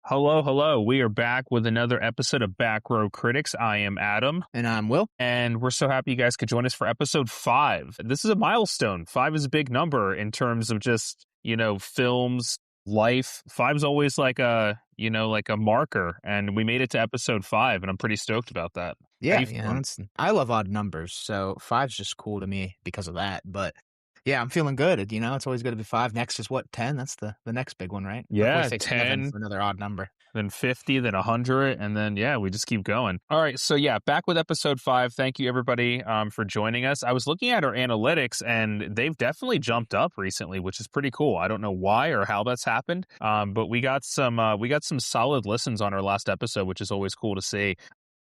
Hello, hello. We are back with another episode of Back Row Critics. I am Adam, And I'm Will. and we're so happy you guys could join us for episode 5. This is a milestone. 5 is a big number in terms of just, films, life. 5 is always like a marker, and we made it to episode 5, and I'm pretty stoked about that. How Yeah, you feeling? I love odd numbers, so five's just cool to me because of that. But yeah, I'm feeling good. It's always good to be five. Next is what, 10? That's the next big one, right? Before we Yeah, say seven 10. for another odd number. Then 50, then 100, and then, we just keep going. All right, so back with episode 5. Thank you, everybody, for joining us. I was looking at our analytics, and they've definitely jumped up recently, which is pretty cool. I don't know why or how that's happened, but we got some solid listens on our last episode, which is always cool to see.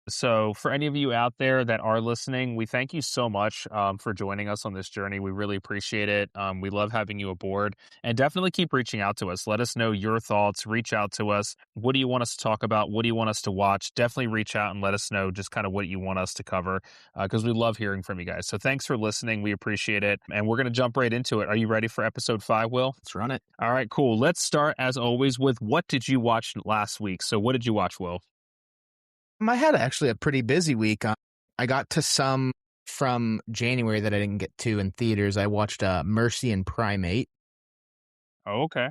So for any of you out there that are listening, we thank you so much for joining us on this journey. We really appreciate it. We love having you aboard, and definitely keep reaching out to us. Let us know your thoughts. Reach out to us. What do you want us to talk about? What do you want us to watch? Definitely reach out and let us know just kind of what you want us to cover, because we love hearing from you guys. So thanks for listening. We appreciate it. And we're going to jump right into it. Are you ready for episode 5, Will? Let's run it. All right, cool. Let's start, as always, with what did you watch last week? So what did you watch, Will? I had actually a pretty busy week. I got to some from January that I didn't get to in theaters. I watched Mercy and Primate. Oh, okay.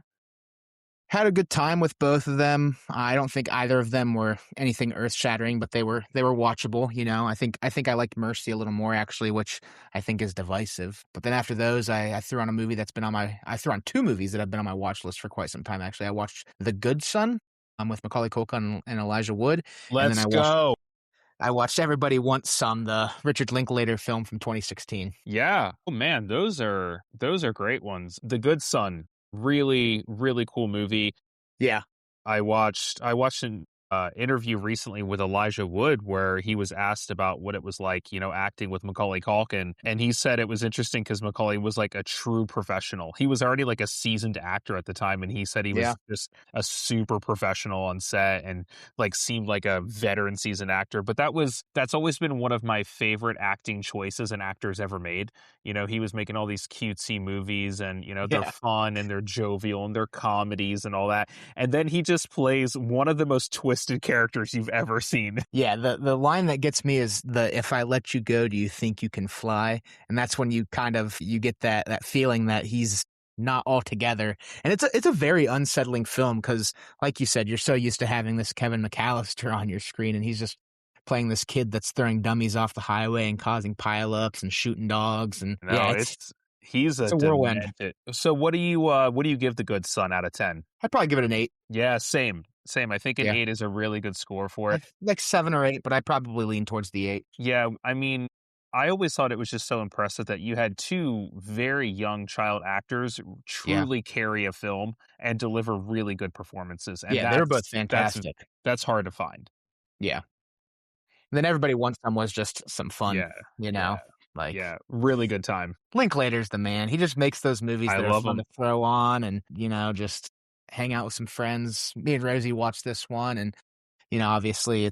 Had a good time with both of them. I don't think either of them were anything earth-shattering, but they were watchable. I think I liked Mercy a little more actually, which I think is divisive. But then after those, I threw on a movie that's been on I threw on 2 movies that have been on my watch list for quite some time. Actually, I watched The Good Son, with Macaulay Culkin and Elijah Wood, and Let's then go. I watched Everybody Wants Some, the Richard Linklater film from 2016. Yeah. Oh man, those are great ones. The Good Son, really, really cool movie. Yeah. I watched an interview recently with Elijah Wood where he was asked about what it was like, acting with Macaulay Culkin. And he said it was interesting because Macaulay was like a true professional. He was already like a seasoned actor at the time. And he said he was just a super professional on set and like seemed like a veteran seasoned actor. But that's always been one of my favorite acting choices an actor's ever made. He was making all these cutesy movies and, they're fun and they're jovial and they're comedies and all that. And then he just plays one of the most twisted characters you've ever seen. Yeah, the line that gets me is "If I let you go, do you think you can fly?" And that's when you get that feeling that he's not all together. And it's a very unsettling film because, like you said, you're so used to having this Kevin McAllister on your screen, and he's just playing this kid that's throwing dummies off the highway and causing pileups and shooting dogs. And he's a whirlwind. So what do you give The Good Son out of 10? I'd probably give it an 8. Yeah, same. I think an 8 is a really good score for it. Like 7 or 8, but I probably lean towards the 8. Yeah, I mean, I always thought it was just so impressive that you had 2 very young child acters truly carry a film and deliver really good performances. And they were both fantastic. That's hard to find. Yeah. And then Everybody Wants Some was just some fun, really good time. Linklater's the man. He just makes those movies that are fun to throw on and, just hang out with some friends. Me and Rosie watched this one, and, obviously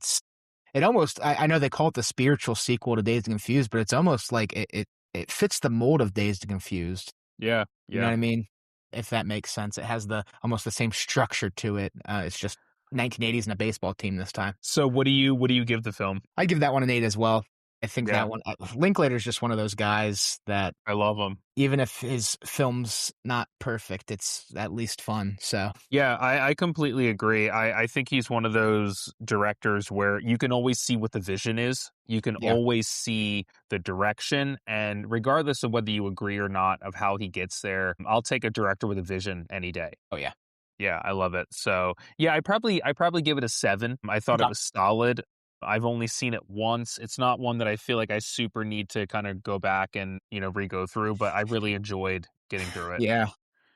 I know they call it the spiritual sequel to Dazed and Confused, but it's almost like it fits the mold of Dazed and Confused. Yeah. You know what I mean? If that makes sense. It has almost the same structure to it. It's just 1980s and a baseball team this time. So what do you give the film? I give that one an 8 as well. I think that one, Linklater's just one of those guys that I love him. Even if his film's not perfect, it's at least fun. So yeah, I completely agree. I think he's one of those directors where you can always see what the vision is. You can always see the direction, and regardless of whether you agree or not of how he gets there, I'll take a director with a vision any day. Oh yeah. Yeah, I love it. So yeah, I probably give it a 7. I thought it was solid. I've only seen it once. It's not one that I feel like I super need to kind of go back and, re-go through, but I really enjoyed getting through it. Yeah.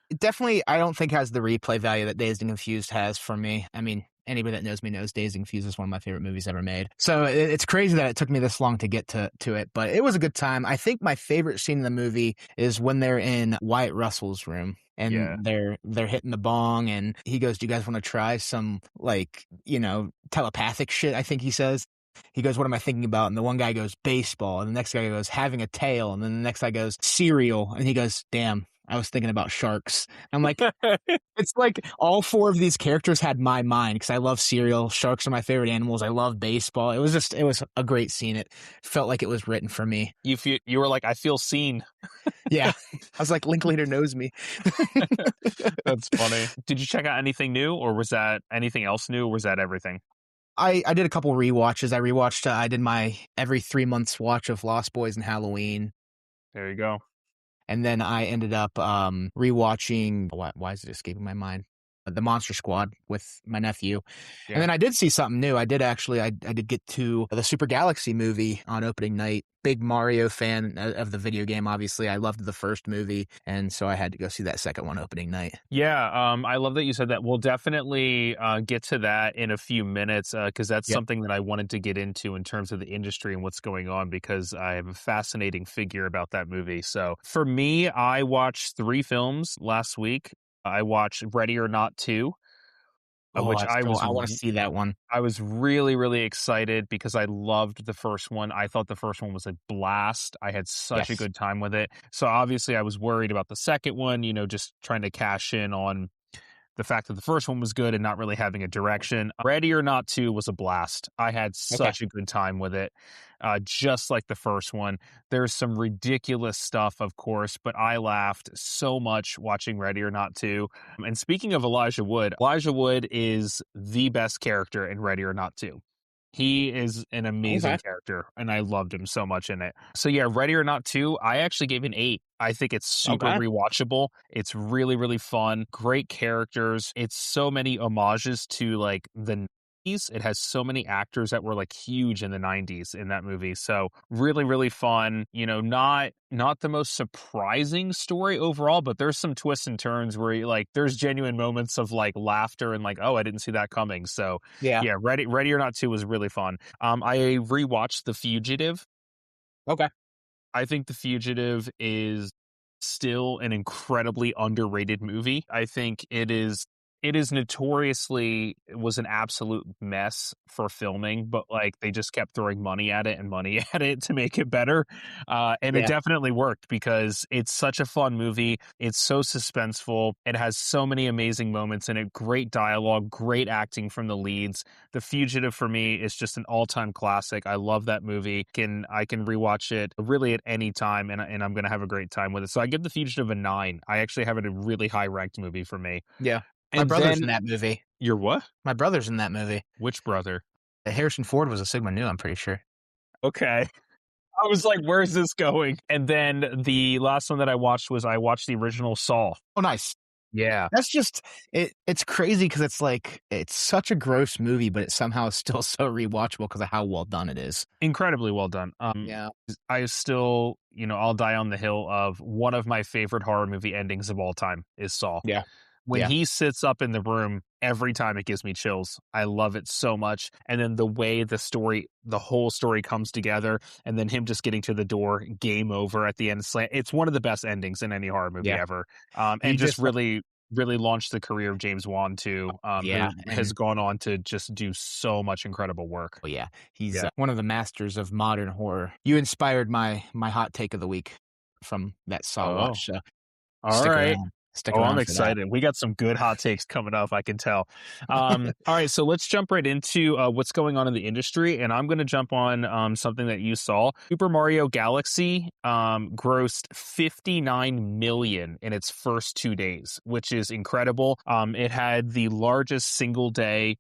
It definitely, I don't think has the replay value that Dazed and Confused has for me. I mean, anybody that knows me knows Dazed and Confused is one of my favorite movies ever made. So it's crazy that it took me this long to get to it, but it was a good time. I think my favorite scene in the movie is when they're in Wyatt Russell's room. And they're hitting the bong, and he goes, "Do you guys want to try some telepathic shit?" I think he says. He goes, "What am I thinking about?" And the one guy goes, "Baseball." And the next guy goes, "Having a tail." And then the next guy goes, "Cereal." And he goes, "Damn, I was thinking about sharks. I'm like, it's like all four of these characters had my mind because I love cereal. Sharks are my favorite animals. I love baseball. It was a great scene. It felt like it was written for me. You were like, I feel seen. Yeah. I was like, Linklater knows me. That's funny. Did you check out anything new, or was that anything else new, or was that everything? I did a couple rewatches. I rewatched, I did my every 3 months watch of Lost Boys and Halloween. There you go. And then I ended up rewatching, why is it escaping my mind? The Monster Squad with my nephew. And Yeah. then I did see something new. I did actually, I did get to the Super Galaxy movie on opening night. Big Mario fan of the video game, obviously. I loved the first movie, and so I had to go see that second one opening night. Yeah, I love that you said that. We'll definitely get to that in a few minutes because that's Yep. something that I wanted to get into in terms of the industry and what's going on because I have a fascinating figure about that movie. So for me, I watched 3 films last week. I watched Ready or Not 2, Oh, which I want to see that one. I was really, really excited because I loved the first one. I thought the first one was a blast. I had such a Yes. good time with it. So obviously I was worried about the second one, just trying to cash in on the fact that the first one was good and not really having a direction. Ready or Not 2 was a blast. I had Okay. such a good time with it, just like the first one. There's some ridiculous stuff, of course, but I laughed so much watching Ready or Not 2. And speaking of Elijah Wood is the best character in Ready or Not 2. He is an Okay. amazing character, and I loved him so much in it. So yeah, Ready or Not 2, I actually gave an 8. I think it's super Okay. rewatchable. It's really, really fun. Great characters. It's so many homages to like the 90s. It has so many actors that were like huge in the 90s in that movie. So really, really fun. Not the most surprising story overall, but there's some twists and turns where like there's genuine moments of like laughter and like, oh, I didn't see that coming. So Yeah. yeah, Ready or Not 2 was really fun. I rewatched The Fugitive. Okay. I think The Fugitive is still an incredibly underrated movie. I think it is notoriously was an absolute mess for filming, but like they just kept throwing money at it and money at it to make it better. And it Yeah. definitely worked because it's such a fun movie. It's so suspenseful. It has so many amazing moments in it, great dialogue, great acting from the leads. The Fugitive for me is just an all-time classic. I love that movie. I can rewatch it really at any time and I'm going to have a great time with it. So I give The Fugitive a 9. I actually have it a really high ranked movie for me. Yeah. My And brother's then in that movie. you're what? My brother's in that movie. Which brother? Harrison Ford was a Sigma Nu, I'm pretty sure. Okay. I was like, where's this going? And then the last one that I watched the original Saw. Oh, nice. Yeah. That's just it's crazy because it's like it's such a gross movie, but it somehow is still so rewatchable because of how well done it is. Incredibly well done. Yeah. I still, I'll die on the hill of one of my favorite horror movie endings of all time is Saw. Yeah. When Yeah. he sits up in the room, every time it gives me chills. I love it so much. And then the way the whole story comes together, and then him just getting to the door, game over at the end. It's one of the best endings in any horror movie Yeah. ever. He And just just really, really launched the career of James Wan too, who yeah, has and gone on to just do so much incredible work. oh yeah, he's Yeah. one of the masters of modern horror. You inspired my hot take of the week from that Saw Oh, watch, so all right. stick Oh, I'm around for that. excited. We got some good hot takes coming up, I can tell. All right, so let's jump right into what's going on in the industry, and I'm going to jump on something that you saw. Super Mario Galaxy grossed 59 million in its first 2 days, which is incredible. It had the largest single day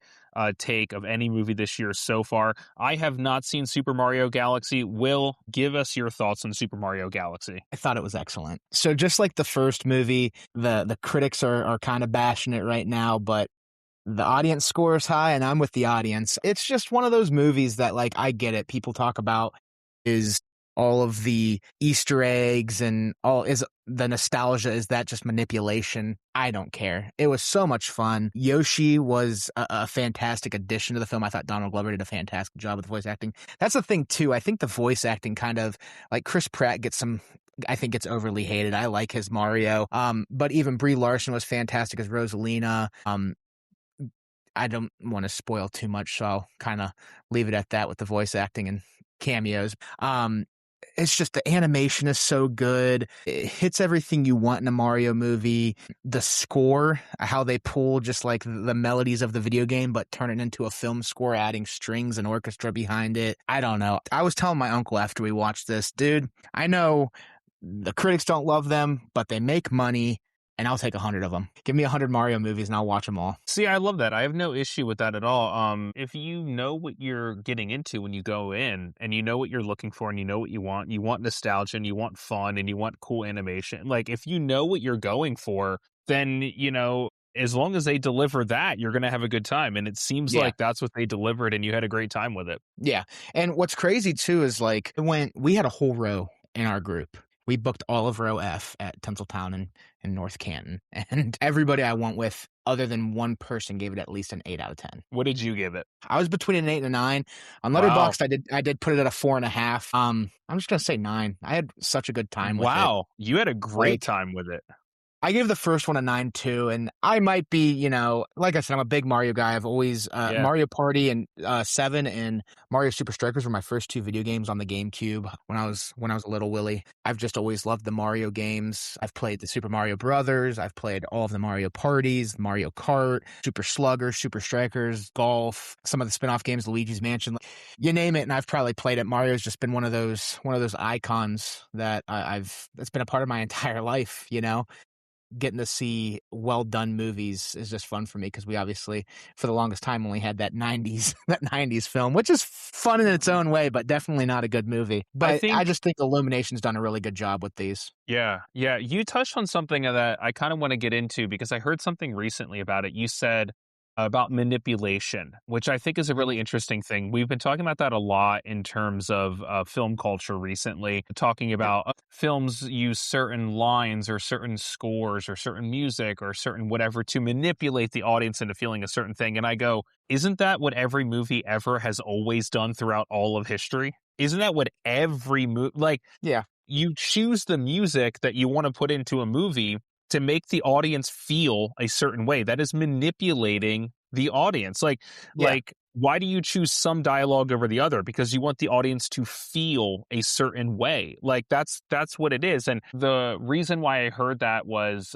take of any movie this year so far. I have not seen Super Mario Galaxy. Will, give us your thoughts on Super Mario Galaxy. I thought it was excellent. So just like the first movie, the critics are kind of bashing it right now, but the audience score is high, and I'm with the audience. It's just one of those movies that, like, I get it. People talk about is all of the Easter eggs and all is the nostalgia. Is that just manipulation? I don't care. It was so much fun. Yoshi was a fantastic addition to the film. I thought Donald Glover did a fantastic job with the voice acting. That's the thing too. I think the voice acting kind of like Chris Pratt I think gets overly hated. I like his Mario. But even Brie Larson was fantastic as Rosalina. I don't want to spoil too much, so I'll kind of leave it at that with the voice acting and cameos. It's just the animation is so good. It hits everything you want in a Mario movie. The score, how they pull just like the melodies of the video game, but turn it into a film score, adding strings and orchestra behind it. I don't know. I was telling my uncle after we watched this, dude, I know the critics don't love them, but they make money, and I'll take 100 of them. Give me 100 Mario movies and I'll watch them all. See, I love that. I have no issue with that at all. If you know what you're getting into when you go in and you know what you're looking for and you know what you want nostalgia and you want fun and you want cool animation. Like if you know what you're going for, then, as long as they deliver that, you're going to have a good time. And it seems Yeah. like that's what they delivered and you had a great time with it. Yeah. And what's crazy too is like when we had a whole row in our group. We booked all of row F at Tinseltown in North Canton. And everybody I went with, other than one person, gave it at least an 8 out of 10. What did you give it? I was between an 8 and a 9. On Wow. Letterboxd, I did put it at a 4.5. I'm just gonna say 9. I had such a good time with it. Wow. You had a great Like, time with it. I gave the first one a 9 too, and I might be, like I said, I'm a big Mario guy. I've always Yeah. Mario Party and 7 and Mario Super Strikers were my first 2 video games on the GameCube when I was a little Willy. I've just always loved the Mario games. I've played the Super Mario Brothers. I've played all of the Mario Parties, Mario Kart, Super Slugger, Super Strikers, Golf, some of the spin-off games, Luigi's Mansion. You name it, and I've probably played it. Mario's just been one of those icons that it's been a part of my entire life. Getting to see well done movies is just fun for me because we obviously for the longest time only had that 90s film, which is fun in its own way, but definitely not a good movie. But I just think Illumination's done a really good job with these. Yeah. You touched on something that I kind of want to get into because I heard something recently about it. You said about manipulation, which I think is a really interesting thing. We've been talking about that a lot in terms of film culture recently, talking about films use certain lines or certain scores or certain music or certain whatever to manipulate the audience into feeling a certain thing. And I go, isn't that what every movie ever has always done throughout all of history? Isn't that what every movie, Yeah. you choose the music that you want to put into a movie to make the audience feel a certain way. That is manipulating the audience. Why do you choose some dialogue over the other? Because you want the audience to feel a certain way. That's what it is. And the reason why I heard that was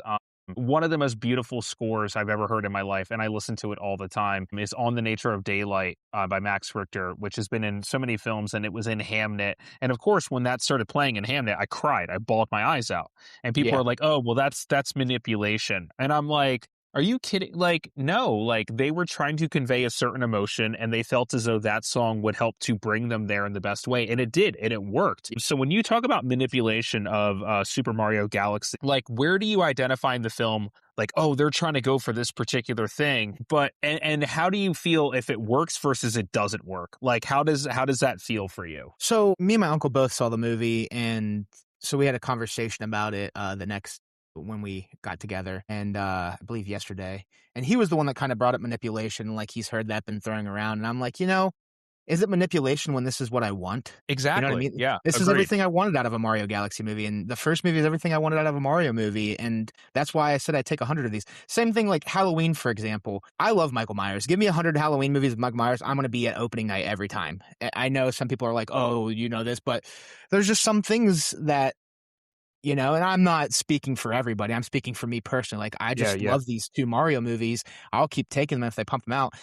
one of the most beautiful scores I've ever heard in my life, and I listen to it all the time, is On the Nature of Daylight by Max Richter, which has been in so many films, and it was in Hamnet. And of course, when that started playing in Hamnet, I cried. I bawled my eyes out. And people are like, oh, well, that's manipulation. And I'm like, are you kidding? No, they were trying to convey a certain emotion and they felt as though that song would help to bring them there in the best way. And it did, and it worked. So when you talk about manipulation of Super Mario Galaxy, where do you identify in the film, oh, they're trying to go for this particular thing, but, and how do you feel if it works versus it doesn't work? How does that feel for you? So me and my uncle both saw the movie, and so we had a conversation about it when we got together, and I believe yesterday, and he was the one that kind of brought up manipulation, he's heard that been throwing around, and I'm like, is it manipulation when this is what I want? Exactly. You know what I mean? Yeah. This agreed. is everything I wanted out of a Mario Galaxy movie, and the first movie is everything I wanted out of a Mario movie, and that's why I said I'd take 100 of these. Same thing like Halloween, for example. I love Michael Myers. Give me 100 Halloween movies with Michael Myers, I'm going to be at opening night every time. I know some people are like, oh, you know this, but there's just some things that and I'm not speaking for everybody. I'm speaking for me personally. I just love these 2 Mario movies. I'll keep taking them if they pump them out.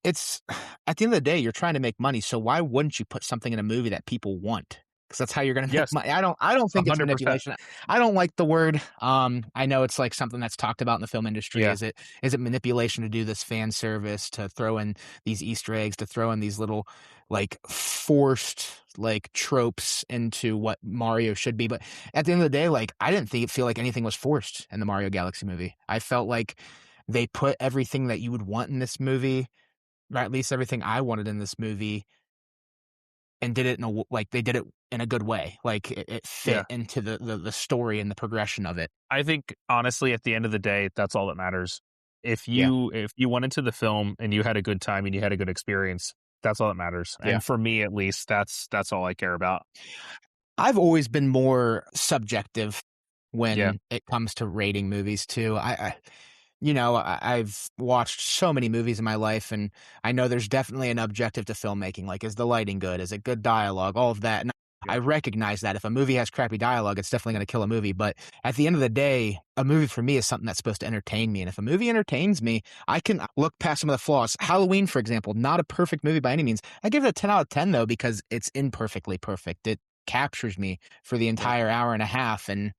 It's at the end of the day, you're trying to make money. So why wouldn't you put something in a movie that people want? Because that's how you're going to make money. I don't think it's 100%. manipulation. I don't like the word. I know it's something that's talked about in the film industry. Yeah. Is it manipulation to do this fan service, to throw in these Easter eggs, to throw in these little forced tropes into what Mario should be? But at the end of the day, I didn't feel like anything was forced in the Mario Galaxy movie. I felt like they put everything that you would want in this movie, or at least everything I wanted in this movie, and did it they did it in a good way. It fit into the story and the progression of it. I think honestly, at the end of the day, that's all that matters. If you went into the film and you had a good time and you had a good experience, that's all that matters. Yeah. And for me, at least, that's all I care about. I've always been more subjective when it comes to rating movies too. I've watched so many movies in my life, and I know there's definitely an objective to filmmaking. Is the lighting good? Is it good dialogue? All of that. And Yeah. I recognize that if a movie has crappy dialogue, it's definitely going to kill a movie. But at the end of the day, a movie for me is something that's supposed to entertain me. And if a movie entertains me, I can look past some of the flaws. Halloween, for example, not a perfect movie by any means. I give it a 10 out of 10, though, because it's imperfectly perfect. It captures me for the Yeah. entire hour and a half. And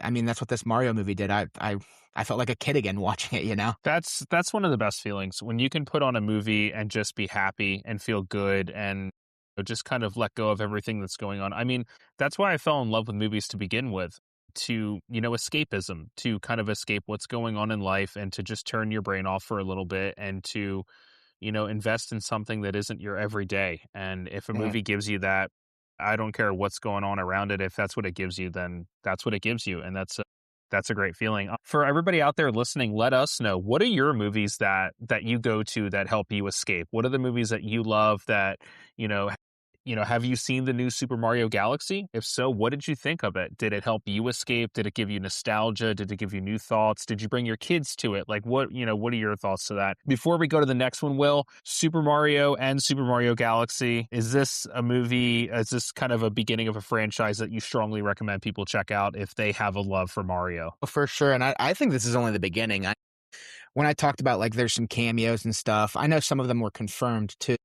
I mean, that's what this Mario movie did. I felt like a kid again watching it, you know? That's one of the best feelings when you can put on a movie and just be happy and feel good and just kind of let go of everything that's going on. I mean, that's why I fell in love with movies to begin with, to, escapism, to kind of escape what's going on in life and to just turn your brain off for a little bit and to, invest in something that isn't your everyday. And if a Mhm. movie gives you that, I don't care what's going on around it. If that's what it gives you, then that's what it gives you. And that's a great feeling. For everybody out there listening, let us know, what are your movies that you go to that help you escape? What are the movies that you love that, you know, have you seen the new Super Mario Galaxy? If so, what did you think of it? Did it help you escape? Did it give you nostalgia? Did it give you new thoughts? Did you bring your kids to it? Like what are your thoughts to that? Before we go to the next one, Will, Super Mario and Super Mario Galaxy, is this a movie, is this kind of a beginning of a franchise that you strongly recommend people check out if they have a love for Mario? Well, for sure. And I think this is only the beginning. When I talked about like there's some cameos and stuff, I know some of them were confirmed too.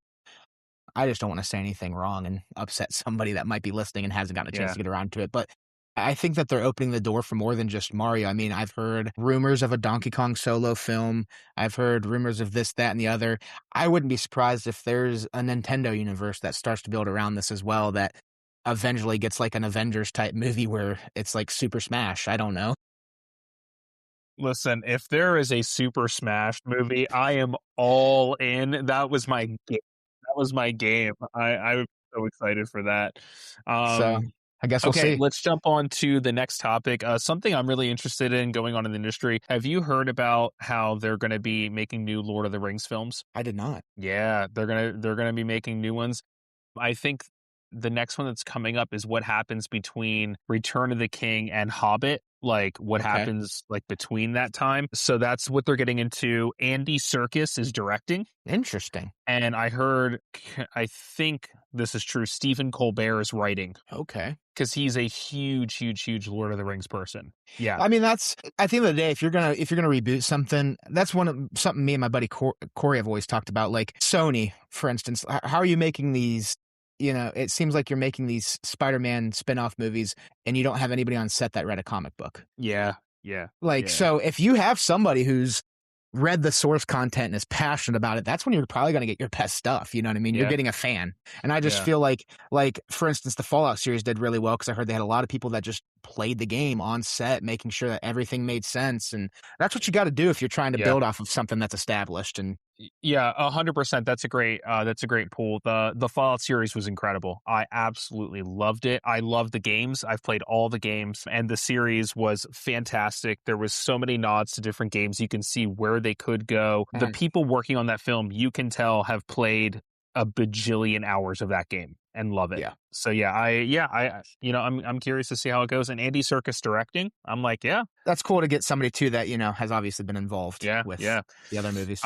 I just don't want to say anything wrong and upset somebody that might be listening and hasn't gotten a chance Yeah. to get around to it. But I think that they're opening the door for more than just Mario. I mean, I've heard rumors of a Donkey Kong solo film. I've heard rumors of this, that, and the other. I wouldn't be surprised if there's a Nintendo universe that starts to build around this as well, that eventually gets like an Avengers type movie where it's like Super Smash. I don't know. Listen, if there is a Super Smash movie, I am all in. That was my game. That was my game. I'm so excited for that. So Um, I guess we'll okay, see. let's jump on to the next topic. Something I'm really interested in going on in the industry. Have you heard about how they're going to be making new Lord of the Rings films? I did not. Yeah, they're gonna be making new ones. I think the next one that's coming up is what happens between Return of the King and Hobbit, like what Okay. happens like between that time. So that's what they're getting into. Andy Serkis is directing, Interesting. and I think this is true, Stephen Colbert is writing Okay. because he's a huge, huge, huge Lord of the Rings person. Yeah, I mean, that's at the end of the day, if you're gonna reboot something, that's something me and my buddy Corey have always talked about. Like Sony, for instance, how are you making these? You know, it seems like you're making these Spider-Man spin-off movies, and you don't have anybody on set that read a comic book. yeah, yeah, Like, yeah, so if you have somebody who's read the source content and is passionate about it, that's when you're probably going to get your best stuff. You know what I mean? You're yeah, getting a fan. And I just yeah, feel like for instance, the Fallout series did really well because I heard they had a lot of people that just played the game on set, making sure that everything made sense. And that's what you got to do if you're trying to yeah. build off of something that's established. And Yeah, 100%. That's a great pool. The Fallout series was incredible. I absolutely loved it. I love the games. I've played all the games, and the series was fantastic. There was so many nods to different games. You can see where they could go. The and people working on that film, you can tell, have played a bajillion hours of that game and love it. yeah, So I'm curious to see how it goes. And Andy Serkis directing, I'm like, yeah, that's cool to get somebody too that, has obviously been involved yeah, with yeah. the other movies.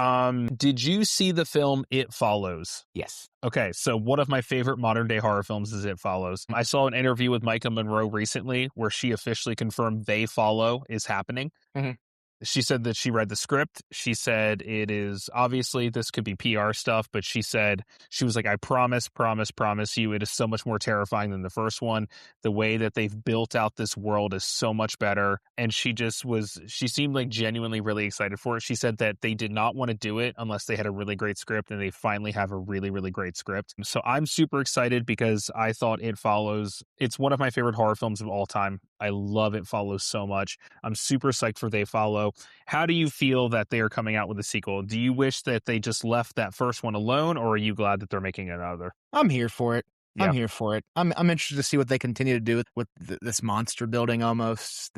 Did you see the film It Follows? Yes. Okay, so one of my favorite modern day horror films is It Follows. I saw an interview with Micah Monroe recently where she officially confirmed They Follow is happening. Mhm. She said that she read the script. She said it is obviously this could be PR stuff, but she said she was like, I promise, promise, promise you, it is so much more terrifying than the first one. The way that they've built out this world is so much better. And she seemed like genuinely really excited for it. She said that they did not want to do it unless they had a really great script, and they finally have a really, really great script. So I'm super excited because I thought It Follows, it's one of my favorite horror films of all time. I love It Follows so much. I'm super psyched for They Follow. How do you feel that they are coming out with a sequel? Do you wish that they just left that first one alone, or are you glad that they're making another? I'm here for it. I'm Yeah. here for it. I'm interested to see what they continue to do with this monster building almost.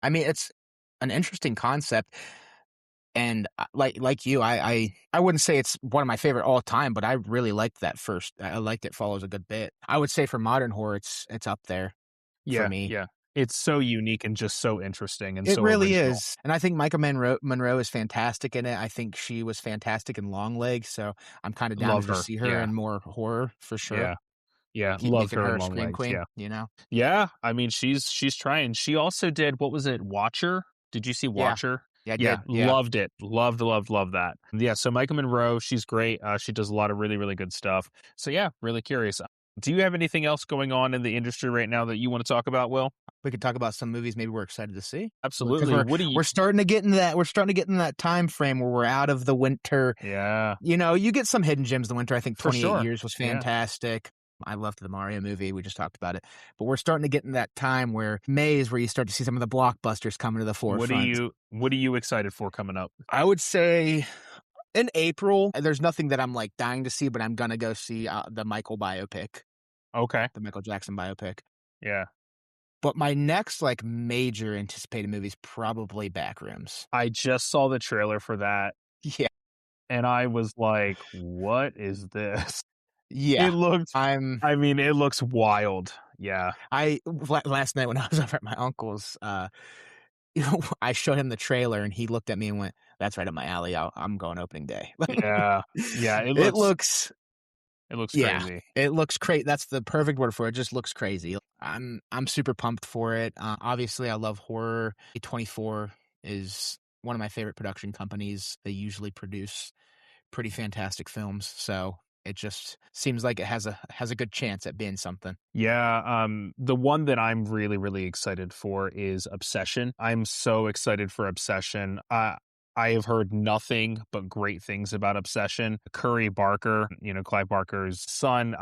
I mean, it's an interesting concept. And like you, I wouldn't say it's one of my favorite all time, but I really liked that first. I liked It Follows a good bit. I would say for modern horror, it's up there for Yeah. me. Yeah. It's so unique and just so interesting and It so really original. is. And I think Micah Monroe is fantastic in it. I think she was fantastic in Longlegs, so I'm kind of down to Love just her. see her Yeah. in more horror for sure. Yeah. Yeah, Keep loved making her her in a Long scream Legs, queen, yeah. you know? Yeah, I mean, she's trying. She also did, what was it, Watcher? Did you see Yeah. Watcher? Yeah, I Yeah, did. Yeah. loved it. Loved, loved, loved that. Yeah, so Micah Monroe, she's great. She does a lot of really, really good stuff. So yeah, really curious. Do you have anything else going on in the industry right now that you want to talk about, Will? We could talk about some movies maybe we're excited to see. Because Absolutely. we're What do you we're starting to get in that time frame where we're out of the winter. Yeah, You know, you get some hidden gems in the winter. I think for 28 sure. Years was Yeah. fantastic. I loved the Mario movie. We just talked about it. But we're starting to get in that time where May is where you start to see some of the blockbusters coming to the forefront. What are you excited for coming up? I would say in April, there's nothing that I'm like dying to see, but I'm gonna go see the Michael biopic, Okay. the Michael Jackson biopic. Yeah. But my next like major anticipated movie is probably Backrooms. I just saw the trailer for that Yeah, and I was like, "What is this?" yeah. It looked I'm I mean, it looks wild. Yeah. last night when I was over at my uncle's, I showed him the trailer and he looked at me and went, "That's right up my alley. I'm going opening day." Yeah. Yeah, It looks it looks Yeah, crazy. it looks great. That's the perfect word for it. It just looks crazy. I'm super pumped for it. Obviously, I love horror. A24 is one of my favorite production companies. They usually produce pretty fantastic films, so it just seems like it has a good chance at being something. Yeah, the one that I'm really, really excited for is Obsession. I'm so excited for Obsession. I have heard nothing but great things about Obsession. Curry Barker, Clive Barker's son,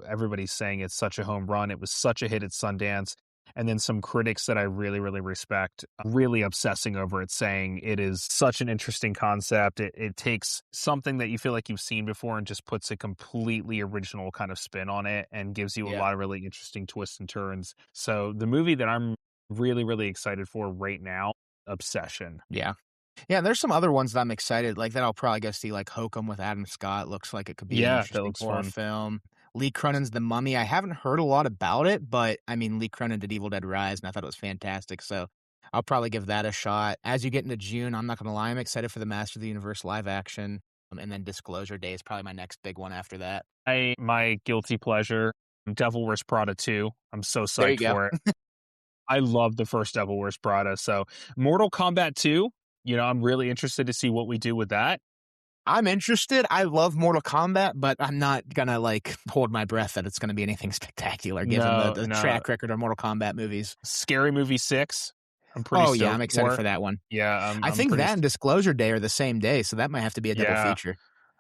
everybody's saying it's such a home run. It was such a hit at Sundance. And then some critics that I really, really respect, really obsessing over it, saying it is such an interesting concept. It takes something that you feel like you've seen before and just puts a completely original kind of spin on it and gives you a Yeah, lot of really interesting twists and turns. So the movie that I'm really, really excited for right now, Obsession. yeah. Yeah, there's some other ones that I'm excited, like, that I'll probably go see, like Hokum with Adam Scott, looks like it could be an Yeah, that interesting looks horror fun. film. Lee Cronen's The Mummy, I haven't heard a lot about it, but, I mean, Lee Cronin did Evil Dead Rise, and I thought it was fantastic, so I'll probably give that a shot. As you get into June, I'm not gonna lie, I'm excited for the Master of the Universe live action, and then Disclosure Day is probably my next big one after that. My guilty pleasure, Devil Wears Prada 2. I'm so There you psyched go. for it. I love the first Devil Wears Prada. So Mortal Kombat 2, I'm really interested to see what we do with that. I'm interested, I love Mortal Kombat, but I'm not gonna, like, hold my breath that it's gonna be anything spectacular given the No, the no. track record of Mortal Kombat movies. Scary Movie 6, I'm pretty Oh, yeah, I'm stoked excited for. for that one. Yeah, I I'm think pretty that and Disclosure Day are the same day, so that might have to be a double yeah. feature.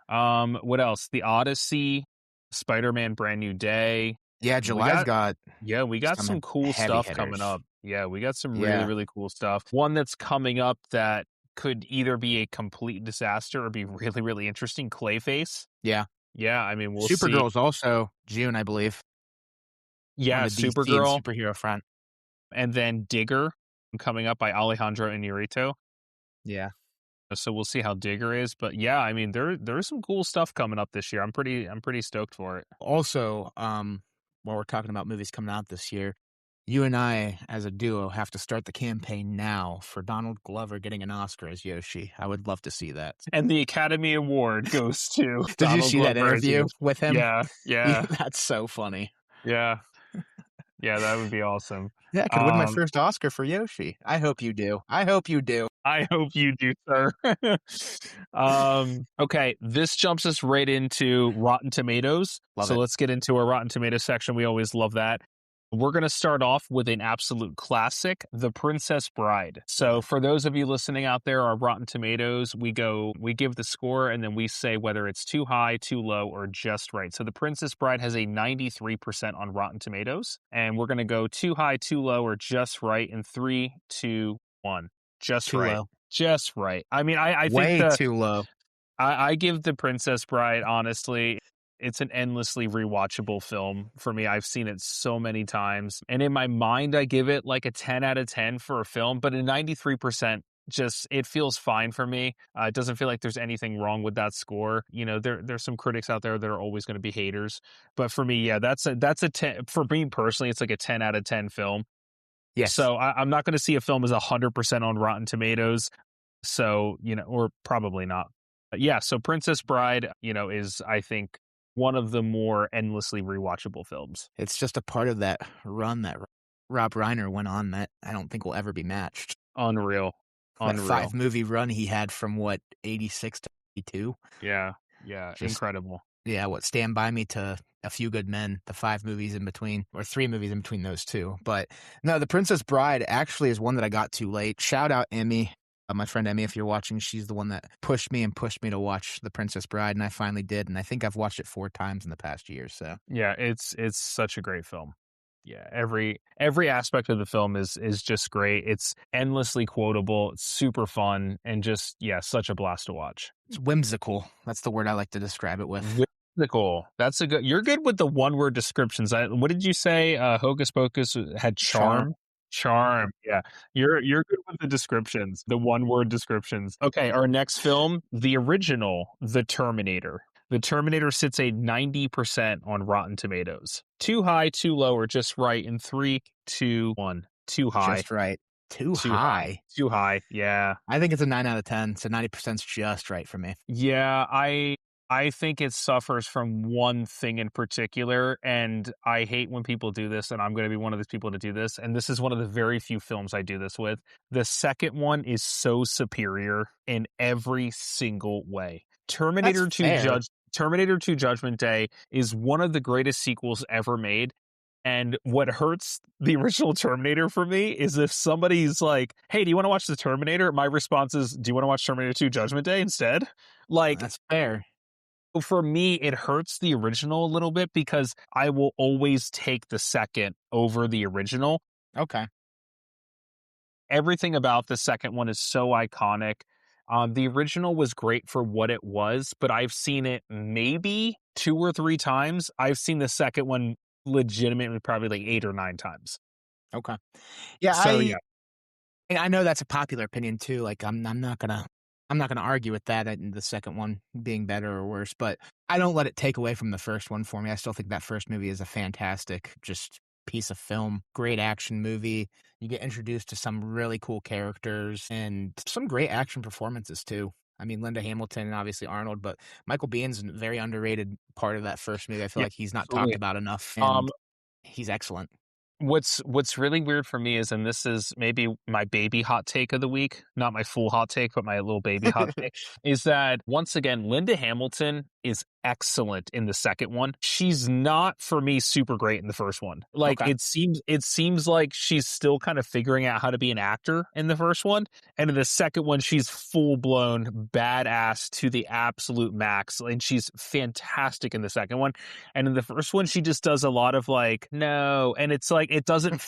What else? The Odyssey, Spider-Man Brand New Day. Yeah, We July's got got Yeah, we got some some cool heavy stuff coming hitters. up. Yeah, we got some really, Yeah, really cool stuff. One that's coming up that could either be a complete disaster or be really, really interesting, Clayface. yeah. Yeah, I mean, we'll see. Supergirl's also June, I believe, on Yeah, the DC and Supergirl, superhero front. and then Digger coming up by Alejandro Inarritu. Yeah. So we'll see how Digger is, but yeah, I mean there's some cool stuff coming up this year. I'm pretty stoked for it. Also, while we're talking about movies coming out this year, you and I, as a duo, have to start the campaign now for Donald Glover getting an Oscar as Yoshi. I would love to see that. And the Academy Award goes to Did you Donald see that Glover as interview Yoshi. with him? Yeah, Yeah, yeah, that's so funny. yeah, yeah. That would be awesome. Yeah, I could win my Um, first Oscar for Yoshi. I hope you do. I hope you do. I hope you do, sir. Okay, this jumps us right into Rotten Tomatoes. Love So it. let's get into our Rotten Tomatoes section. We always love that. We're going to start off with an absolute classic, The Princess Bride. So for those of you listening out there, our Rotten Tomatoes, we give the score and then we say whether it's too high, too low, or just right. So The Princess Bride has a 93% on Rotten Tomatoes, and we're going to go too high, too low, or just right in 3, 2, 1. Just Too right. low. Just right. I mean, I think Way too low. I give The Princess Bride, honestly, it's an endlessly rewatchable film for me. I've seen it so many times. And in my mind, I give it like a 10 out of 10 for a film, but a 93% just, it feels fine for me. It doesn't feel like there's anything wrong with that score. There's some critics out there that are always going to be haters. But for me, yeah, that's a 10. For me personally, it's like a 10 out of 10 film. Yes. So I'm not going to see a film as 100% on Rotten Tomatoes. So, or probably not. But yeah, so Princess Bride, is, I think, one of the more endlessly rewatchable films. It's just a part of that run that Rob Reiner went on that I don't think will ever be matched. Unreal. That Unreal. 5-movie run he had from, what, 86 to 82? Yeah. Yeah. Just Incredible. yeah, what, Stand By Me to A Few Good Men, the 5 movies in between, or 3 movies in between those 2. But, no, The Princess Bride actually is one that I got too late. Shout out Emmy, my friend Emmy, if you're watching, she's the one that pushed me to watch The Princess Bride, and I finally did, and I think I've watched it 4 times in the past year, so. Yeah, it's such a great film. Yeah, every aspect of the film is just great. It's endlessly quotable, it's super fun, and just such a blast to watch. It's whimsical. That's the word I like to describe it with. Whimsical. That's a good. You're good with the one word descriptions. What did you say? Hocus Pocus had charm. Charm. Yeah, you're good with the descriptions, the one word descriptions. Okay, our next film, the original, The Terminator. The Terminator sits a 90% on Rotten Tomatoes. Too high, too low, or just right in 3, 2, 1. Too high. Just right. Too Too high. high. Too high. Yeah. I think it's a 9 out of 10, so 90%'s just right for me. Yeah, I think it suffers from one thing in particular, and I hate when people do this, and I'm going to be one of those people to do this, and this is one of the very few films I do this with. The second one is so superior in every single way. Terminator 2 Judgment Day is one of the greatest sequels ever made. And what hurts the original Terminator for me is if somebody's like, "Hey, do you want to watch the Terminator?" My response is, "Do you want to watch Terminator 2 Judgment Day instead?" Like, That's fair. for me, it hurts the original a little bit because I will always take the second over the original. Okay. Everything about the second one is so iconic. The original was great for what it was, but I've seen it maybe 2 or 3 times. I've seen the second one legitimately probably like 8 or 9 times. Okay. Yeah, So, yeah. and I know that's a popular opinion too. Like I'm not gonna argue with that and the second one being better or worse, but I don't let it take away from the first one for me. I still think that first movie is a fantastic just piece of film, great action movie. You get introduced to some really cool characters and some great action performances too. I mean, Linda Hamilton and obviously Arnold, but Michael Biehn's a very underrated part of that first movie. I feel Yeah, like he's not talked absolutely. about enough, Um, and he's excellent. what's really weird for me is, and this is maybe my baby hot take of the week, not my full hot take, but my little baby hot take, is that once again, Linda Hamilton is excellent in the second one. She's not for me super great in the first one. Like Okay. it seems like she's still kind of figuring out how to be an actor in the first one. And in the second one, she's full blown badass to the absolute max. And she's fantastic in the second one. And in the first one, she just does a lot of like, no. And it's like, I don't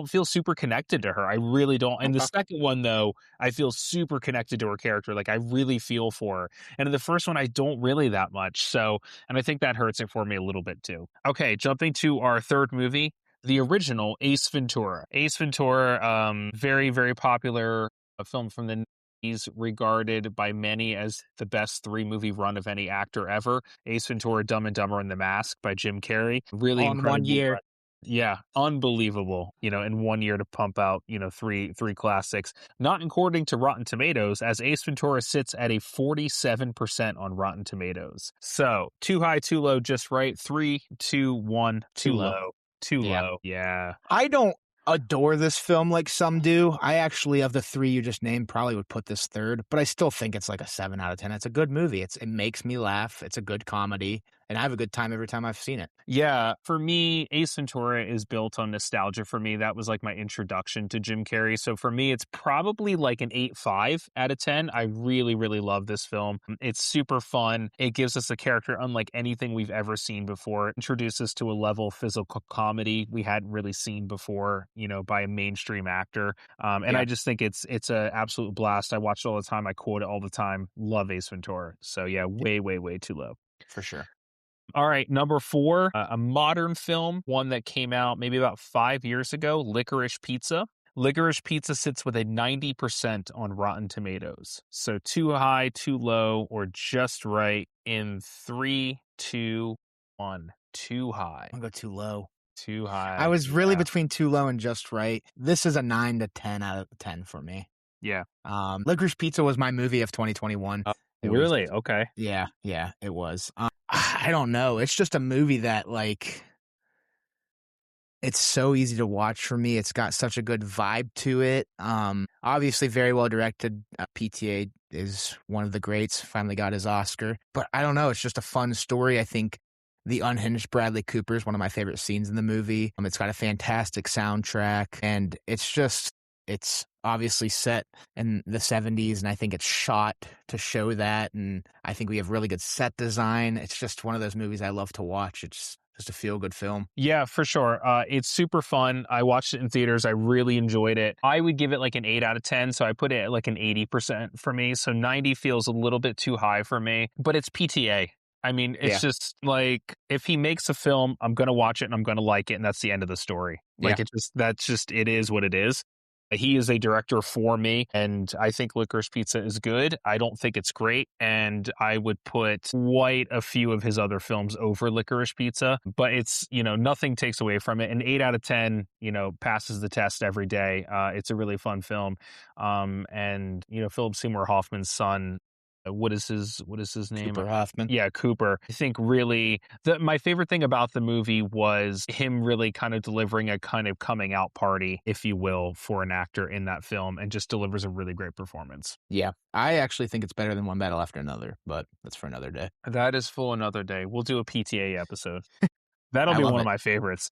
feel super connected to her. I really don't. And the Okay. second one, though, I feel super connected to her character. Like I really feel for her. And in the first one, I don't really that much. So, and I think that hurts it for me a little bit too. Okay, jumping to our third movie, the original Ace Ventura. Ace Ventura, very, very popular film from the 90s, regarded by many as the best 3-movie run of any actor ever. Ace Ventura, Dumb and Dumber, and The Mask by Jim Carrey. Really All in one incredible year. run. Yeah, unbelievable. In 1 year to pump out, three classics. Not according to Rotten Tomatoes, as Ace Ventura sits at a 47% on Rotten Tomatoes. So, too high, too low, just right. 3, 2, 1, too Too low. low. Too Yeah. low. Yeah. I don't adore this film like some do. I actually, of the 3 you just named, probably would put this third, but I still think it's like a 7 out of 10. It's a good movie. It makes me laugh. It's a good comedy, and I have a good time every time I've seen it. Yeah, for me, Ace Ventura is built on nostalgia for me. That was like my introduction to Jim Carrey. So for me, it's probably like an 8.5 out of 10. I really, really love this film. It's super fun. It gives us a character unlike anything we've ever seen before. It introduces us to a level of physical comedy we hadn't really seen before, by a mainstream actor. And Yeah. I just think it's an absolute blast. I watch it all the time. I quote it all the time. Love Ace Ventura. So yeah, way, way, way too low. For sure. All right, number 4, a modern film, one that came out maybe about 5 years ago, Licorice Pizza. Licorice Pizza sits with a 90% on Rotten Tomatoes. So too high, too low, or just right in 3, 2, 1. Too high. I'll go too low. Too high. I was really Yeah. between too low and just right. This is a 9 to 10 out of 10 for me. Yeah. Licorice Pizza was my movie of 2021. It was Really? Okay. yeah, it was. I don't know. It's just a movie that, like, it's so easy to watch for me. It's got such a good vibe to it. Obviously very well directed. PTA is one of the greats. Finally got his Oscar. But I don't know. It's just a fun story. I think the unhinged Bradley Cooper is one of my favorite scenes in the movie. It's got a fantastic soundtrack, and it's obviously set in the 70s, and I think it's shot to show that. And I think we have really good set design. It's just one of those movies I love to watch. It's just a feel good film. Yeah, for sure. It's super fun. I watched it in theaters. I really enjoyed it. I would give it like an 8 out of 10. So I put it at like an 80% for me. So 90 feels a little bit too high for me, but it's PTA. I mean, it's Yeah. just like if he makes a film, I'm going to watch it and I'm going to like it. And that's the end of the story. Yeah. It is what it is. He is a director for me, and I think Licorice Pizza is good. I don't think it's great, and I would put quite a few of his other films over Licorice Pizza, but it's, nothing takes away from it. An 8 out of 10, passes the test every day. It's a really fun film. And, Philip Seymour Hoffman's son, what is his name? Cooper Hoffman. Yeah, Cooper. I think really my favorite thing about the movie was him really kind of delivering a kind of coming out party, if you will, for an actor in that film, and just delivers a really great performance. Yeah. I actually think it's better than One Battle After Another, but that's for another day. That is full another day. We'll do a PTA episode. That'll I be love one of it. my favorites.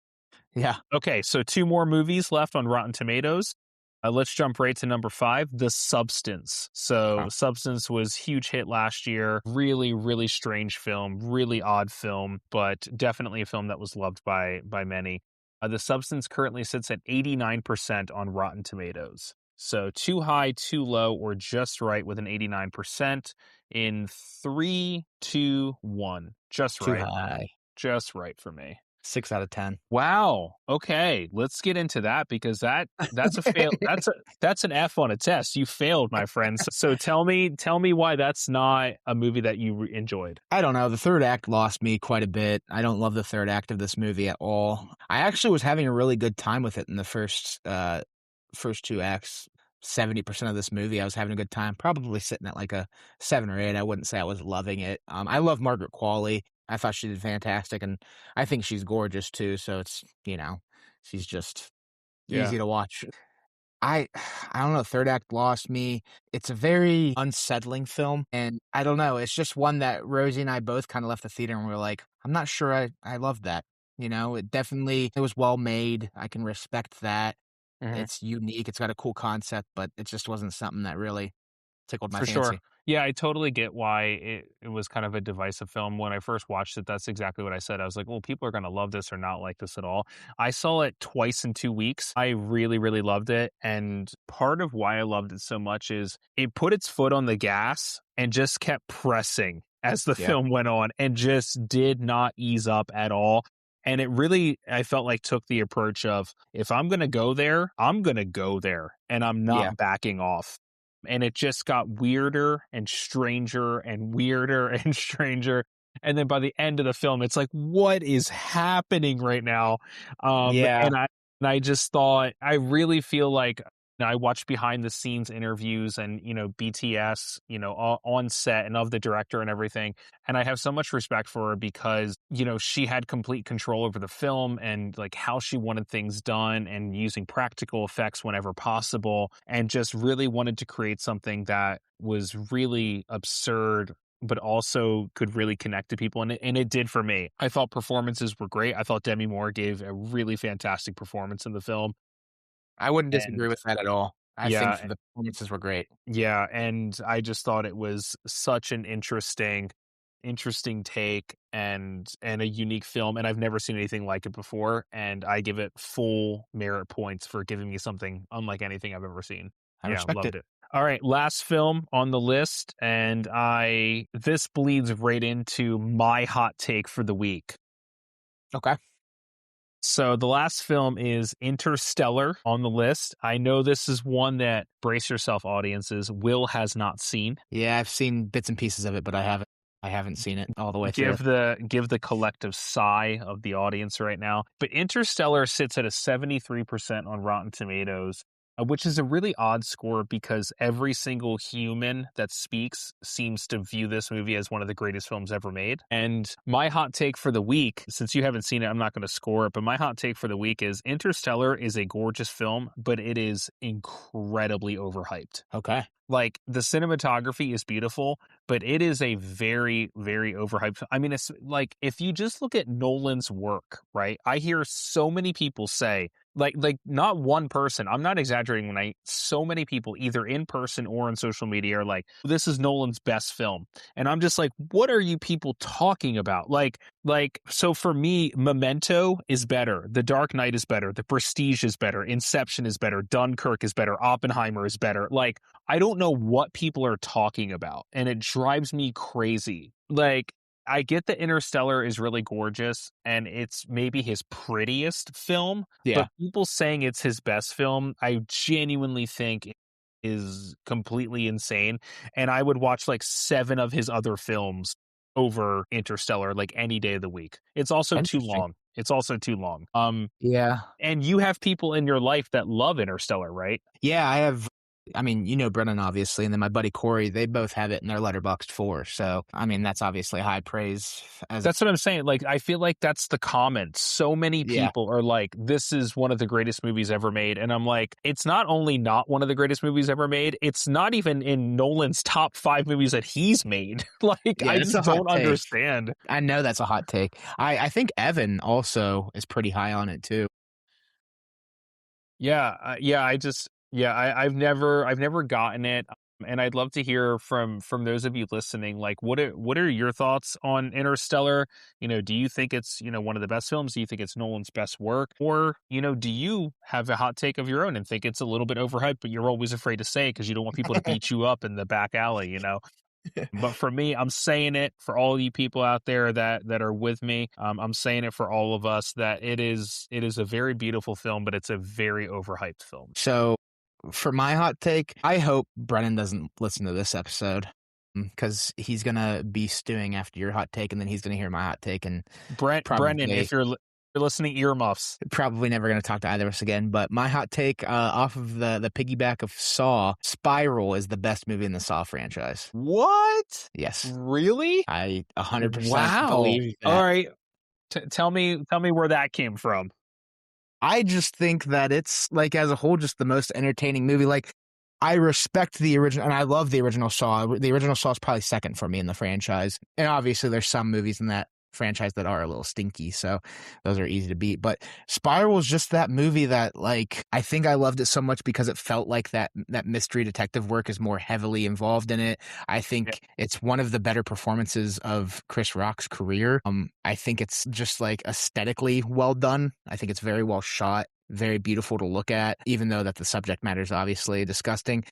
Yeah. Okay, so 2 more movies left on Rotten Tomatoes. Let's jump right to number 5, The Substance. So Huh. Substance was huge hit last year. Really, really strange film, really odd film, but definitely a film that was loved by many. The Substance currently sits at 89% on Rotten Tomatoes. So too high, too low, or just right with an 89% in 3, 2, 1. Just Too right. high. Just right for me. 6 out of 10. Wow. Okay, let's get into that because that's a fail. That's an F on a test. You failed, my friend. So tell me why that's not a movie that you enjoyed. I don't know. The third act lost me quite a bit. I don't love the third act of this movie at all. I actually was having a really good time with it in the first 2 acts. 70% of this movie, I was having a good time. Probably sitting at like a 7 or 8. I wouldn't say I was loving it. I love Margaret Qualley. I thought she did fantastic, and I think she's gorgeous too. So it's, she's just Yeah, easy to watch. I I don't know, third act lost me. It's a very unsettling film, and I don't know, it's just one that Rosie and I both kinda left the theater and we are like, "I'm not sure I love that." It was well made, I can respect that. mhm, It's unique, it's got a cool concept, but it just wasn't something that really tickled my for sure. fancy. Yeah, I totally get why it was kind of a divisive film. When I first watched it, that's exactly what I said. I was like, well, people are going to love this or not like this at all. I saw it twice in 2 weeks. I really, really loved it. And part of why I loved it so much is it put its foot on the gas and just kept pressing as the Yeah. film went on and just did not ease up at all. And it really, I felt like, took the approach of if I'm going to go there, I'm going to go there and I'm Yeah. not backing off. And it just got weirder and stranger and weirder and stranger. And then by the end of the film, it's like, what is happening right now? Yeah. And I just thought, I really feel like I watched behind the scenes interviews and, BTS, on set and of the director and everything. And I have so much respect for her because, she had complete control over the film and like how she wanted things done and using practical effects whenever possible, and just really wanted to create something that was really absurd but also could really connect to people. And it did for me. I thought performances were great. I thought Demi Moore gave a really fantastic performance in the film. I wouldn't disagree And with that at all. I think yeah, the performances were great. yeah, and I just thought it was such an interesting take and a unique film, and I've never seen anything like it before, and I give it full merit points for giving me something unlike anything I've ever seen. I Yeah, respect loved it. it. All right, last film on the list, and this bleeds right into my hot take for the week. Okay. So the last film is Interstellar on the list. I know this is one that, brace yourself audiences, Will has not seen. Yeah, I've seen bits and pieces of it, but I haven't seen it all the way through. Give the collective sigh of the audience right now. But Interstellar sits at a 73% on Rotten Tomatoes. which is a really odd score because every single human that speaks seems to view this movie as one of the greatest films ever made. And my hot take for the week, since you haven't seen it, I'm not going to score it, but my hot take for the week is Interstellar is a gorgeous film, but it is incredibly overhyped. Okay. Like, the cinematography is beautiful, but it is a very, very overhyped. I mean, it's like, if you just look at Nolan's work, right? I hear so many people say, like not one person, I'm not exaggerating when so many people, either in person or on social media, are like, this is Nolan's best film. And I'm just like, what are you people talking about? So for me, Memento is better. The Dark Knight is better. The Prestige is better. Inception is better. Dunkirk is better. Oppenheimer is better. Like, I don't know what people are talking about, and it drives me crazy. Like, I get that Interstellar is really gorgeous and it's maybe his prettiest film, Yeah. but people saying it's his best film, I genuinely think is completely insane. And I would watch like 7 of his other films over Interstellar like any day of the week. It's also too Interesting. long. It's also too long. Yeah. And you have people in your life that love Interstellar, right? Yeah, I mean, you know Brennan, obviously, and then my buddy Corey, they both have it in their Letterboxd 4. So, I mean, that's obviously high praise. That's what I'm saying. Like, I feel like that's the comment. So many Yeah. people are like, this is one of the greatest movies ever made. And I'm like, it's not only not one of the greatest movies ever made, it's not even in Nolan's top 5 movies that he's made. Like, Yeah, I it's just a hot don't take. understand. I know that's a hot take. I think Evan also is pretty high on it too. I've never gotten it, and I'd love to hear from those of you listening. Like, what are your thoughts on Interstellar? You know, do you think it's, you know, one of the best films? Do you think it's Nolan's best work, or, you know, do you have a hot take of your own and think it's a little bit overhyped, but you're always afraid to say it because you don't want people to beat you up in the back alley, you know? But for me, I'm saying it for all you people out there that are with me. I'm saying it for all of us that it is a very beautiful film, but it's a very overhyped film. So, for my hot take, I hope Brennan doesn't listen to this episode because he's going to be stewing after your hot take, and then he's going to hear my hot take and Brendan, probably if you're listening, earmuffs. probably never going to talk to either of us again. But my hot take off of the piggyback of Saw, Spiral is the best movie in the Saw franchise. What? Yes. Really? I 100% Wow. believe that. All right. Tell me where that came from. I just think that it's, like, as a whole, just the most entertaining movie. Like, I respect the original, and I love the original Saw. The original Saw is probably second for me in the franchise. And obviously, there's some movies in that franchise that are a little stinky, so those are easy to beat. But Spiral is just that movie that, like, I think I loved it so much because it felt like that mystery detective work is more heavily involved in it. I think it's one of the better performances of Chris Rock's career. I think it's just, like, aesthetically well done. I think it's very well shot, very beautiful to look at, even though that the subject matter is obviously disgusting.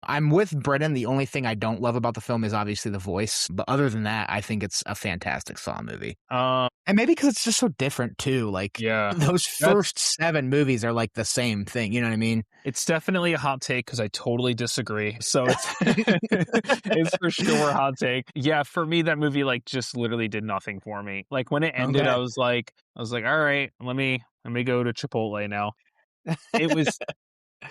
I'm with Brennan. The only thing I don't love about the film is obviously the voice. But other than that, I think it's a fantastic Saw movie. And maybe because it's just so different, too. Like, those first 7 movies are like the same thing. You know what I mean? It's definitely a hot take because I totally disagree. So it's it's for sure a hot take. Yeah, for me, that movie like just literally did nothing for me. Like when it ended, Okay. I was like, all right, let me go to Chipotle now. It was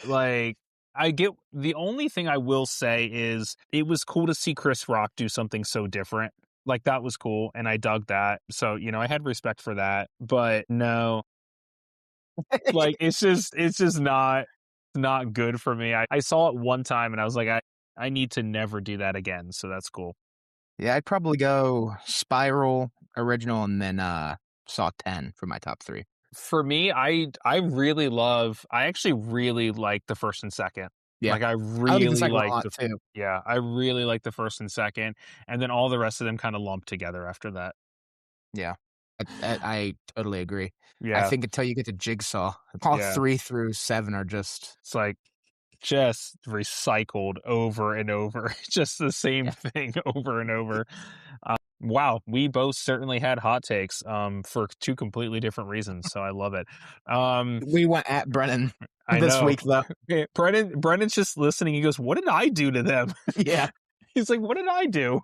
like, the only thing I will say is it was cool to see Chris Rock do something so different. Like, that was cool, and I dug that. So, you know, I had respect for that. But no, like, it's just not good for me. I saw it one time and I was like, I need to never do that again. So that's cool. Yeah, I'd probably go Spiral, original, and then Saw 10 for my top 3. For me, I actually really like the first and second. Yeah. Like, I I like the really second one a like lot, too. yeah, I really like the first and second, and then all the rest of them kind of lumped together after that. Yeah. I totally agree. I Yeah, think until you get to Jigsaw, all Yeah. 3 through 7 are just... it's like just recycled over and over, just the same thing over and over. Wow, we both certainly had hot takes for 2 completely different reasons, so I love it. We went at Brennan I this know. week, though. Brendan's just listening. He goes, "What did I do to them?" Yeah. He's like, "What did I do?"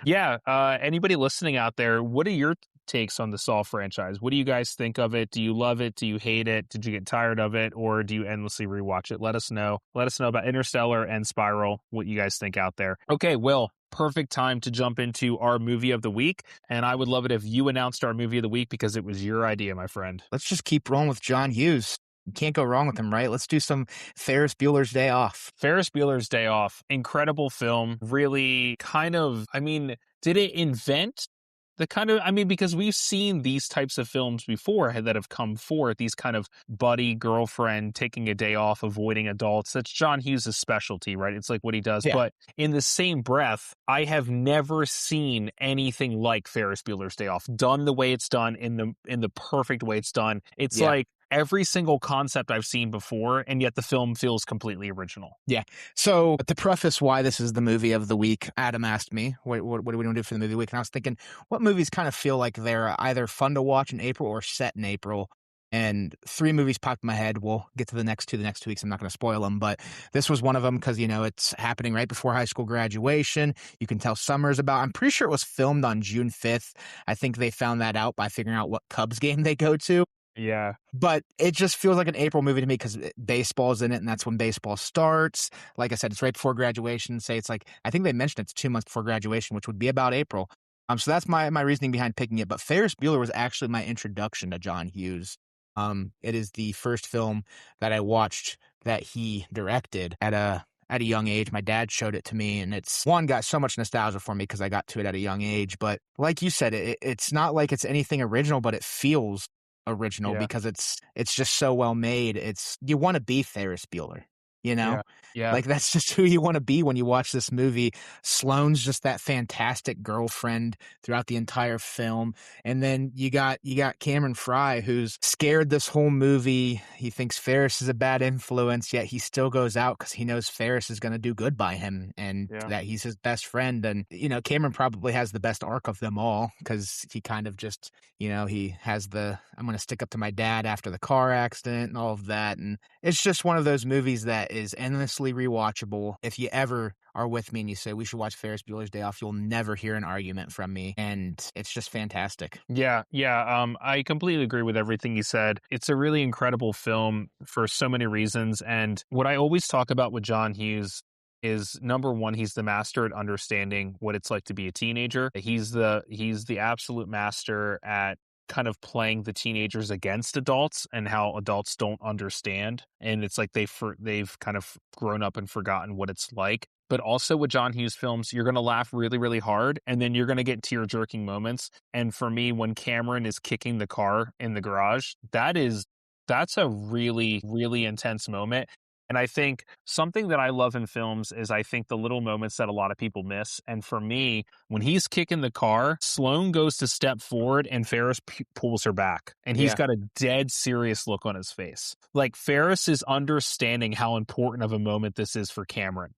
Yeah. Anybody listening out there, what are your takes on the Saw franchise. What do you guys think of it? Do you love it? Do you hate it? Did you get tired of it? Or do you endlessly rewatch it? Let us know. Let us know about Interstellar and Spiral, what you guys think out there. Okay, Will, perfect time to jump into our movie of the week. And I would love it if you announced our movie of the week because it was your idea, my friend. Let's just keep rolling with John Hughes. You can't go wrong with him, right? Let's do some Ferris Bueller's Day Off. Ferris Bueller's Day Off, incredible film. Really kind of, I mean, did it invent the kind of, I mean, because we've seen these types of films before that have come forth, these kind of buddy girlfriend taking a day off, avoiding adults. That's John Hughes' specialty, right? It's like what he does. Yeah. But in the same breath, I have never seen anything like Ferris Bueller's Day Off done the way it's done in the perfect way it's done. It's like every single concept I've seen before, and yet the film feels completely original. Yeah. So to preface why this is the movie of the week, Adam asked me, what do we want to do for the movie of the week? And I was thinking, what movies kind of feel like they're either fun to watch in April or set in April? And 3 movies popped in my head. We'll get to the next 2 weeks. I'm not going to spoil them, but this was one of them because, it's happening right before high school graduation. You can tell summer's about. I'm pretty sure it was filmed on June 5th. I think they found that out by figuring out what Cubs game they go to. Yeah. But it just feels like an April movie to me because baseball's in it, and that's when baseball starts. Like I said, it's right before graduation. Say it's like, I think they mentioned it's 2 months before graduation, which would be about April. So that's my reasoning behind picking it. But Ferris Bueller was actually my introduction to John Hughes. It is the first film that I watched that he directed at a young age. My dad showed it to me, and it's got so much nostalgia for me because I got to it at a young age. But like you said, it's not like it's anything original, but it feels original because it's just so well made. You want to be Ferris Bueller, Yeah. Like that's just who you want to be when you watch this movie. Sloane's just that fantastic girlfriend throughout the entire film. And then you got Cameron Fry, who's scared this whole movie. He thinks Ferris is a bad influence, yet he still goes out because he knows Ferris is going to do good by him and that he's his best friend. And, Cameron probably has the best arc of them all because he kind of just, he has I'm going to stick up to my dad after the car accident and all of that. And it's just one of those movies that is endlessly rewatchable. If you ever are with me and you say we should watch Ferris Bueller's Day Off, you'll never hear an argument from me, and it's just fantastic. Yeah. I completely agree with everything you said. It's a really incredible film for so many reasons, and what I always talk about with John Hughes is, number one, he's the master at understanding what it's like to be a teenager. He's the absolute master at kind of playing the teenagers against adults and how adults don't understand. And it's like they've kind of grown up and forgotten what it's like. But also with John Hughes films, you're going to laugh really, really hard, and then you're going to get tear-jerking moments. And for me, when Cameron is kicking the car in the garage, that's a really, really intense moment. And I think something that I love in films is I think the little moments that a lot of people miss. And for me, when he's kicking the car, Sloane goes to step forward and Ferris pulls her back. And he's got a dead serious look on his face. Like Ferris is understanding how important of a moment this is for Cameron.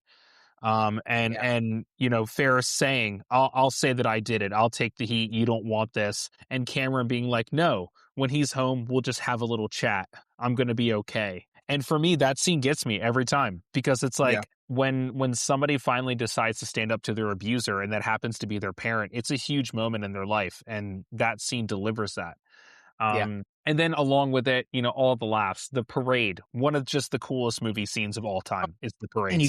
And Ferris saying, I'll say that I did it. I'll take the heat. You don't want this. And Cameron being like, no, when he's home, we'll just have a little chat. I'm going to be okay. And for me, that scene gets me every time because it's like when somebody finally decides to stand up to their abuser and that happens to be their parent, it's a huge moment in their life. And that scene delivers that. And then along with it, all the laughs, the parade, one of just the coolest movie scenes of all time is the parade. And you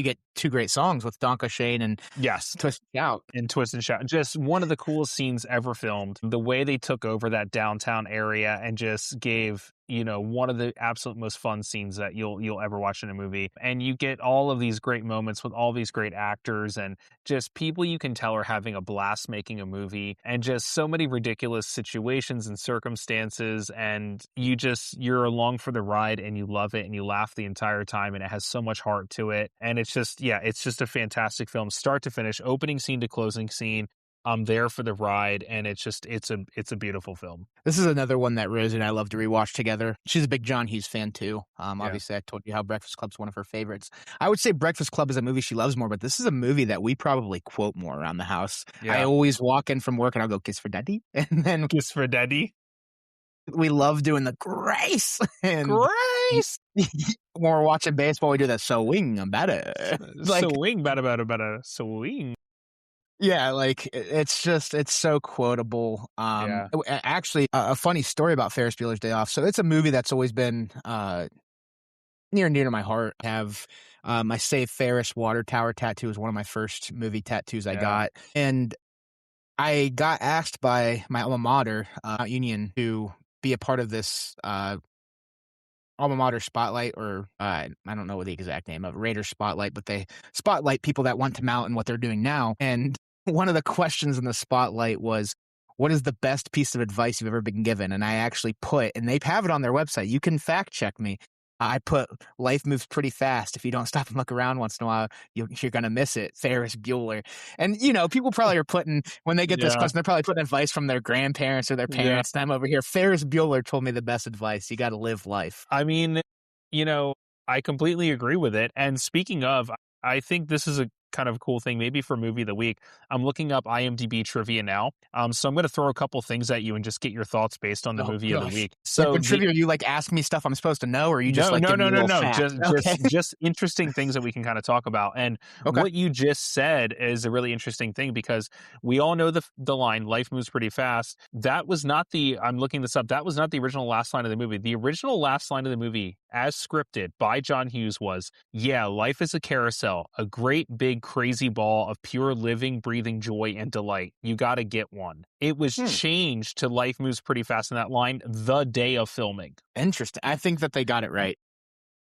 get 2 great songs with Donka Shane and Twist and Shout. And Twist and Shout. Just one of the coolest scenes ever filmed. The way they took over that downtown area and just gave one of the absolute most fun scenes that you'll ever watch in a movie. And you get all of these great moments with all these great actors and just people you can tell are having a blast making a movie, and just so many ridiculous situations and circumstances, and you're along for the ride and you love it and you laugh the entire time, and it has so much heart to it. And it's just a fantastic film, start to finish, opening scene to closing scene. I'm there for the ride, and it's a beautiful film. This is another one that Rose and I love to rewatch together. She's a big John Hughes fan too. Obviously, I told you how Breakfast Club's one of her favorites. I would say Breakfast Club is a movie she loves more, but this is a movie that we probably quote more around the house. Yeah. I always walk in from work and I'll go, "Kiss for Daddy," and then "Kiss for Daddy." We love doing the Grace. And Grace! When we're watching baseball, we do that swing better. Swing better. Swing. Yeah, like it's so quotable. Yeah. Actually, a funny story about Ferris Bueller's Day Off. So it's a movie that's always been near and dear to my heart. I have my Save Ferris water tower tattoo is one of my first movie tattoos I Yeah. got, and I got asked by my alma mater, Union, to be a part of this alma mater spotlight, or I don't know what the exact name of it, Raider spotlight, but they spotlight people that went to Mount and what they're doing now. And one of the questions in the spotlight was, what is the best piece of advice you've ever been given? And I actually put, and they have it on their website, you can fact check me. I put, life moves pretty fast. If you don't stop and look around once in a while, you're going to miss it. Ferris Bueller. And, people probably are putting, when they get this Yeah. question, they're probably putting advice from their grandparents or their Yeah. parents. And I'm over here. Ferris Bueller told me the best advice. You got to live life. I mean, you know, I completely agree with it. And speaking of, I think this is a kind of cool thing, maybe for movie of the week. I'm looking up IMDb trivia now. So I'm going to throw a couple things at you and just get your thoughts based on the Oh movie of the gosh. week. Like So when the trivia, you like ask me stuff I'm supposed to know, or are you just no, like no, giving no, me no, little no. facts? Just, Okay. just, just interesting things that we can kind of talk about. And Okay. what you just said is a really interesting thing because we all know the line "Life moves pretty fast." That was not the. I'm looking this up. That was not the original last line of the movie. The original last line of the movie, as scripted by John Hughes, was, "Yeah, life is a carousel, a great big crazy ball of pure living, breathing joy and delight. You got to get one." It was Hmm. changed to "Life moves pretty fast" in that line the day of filming. Interesting. I think that they got it right.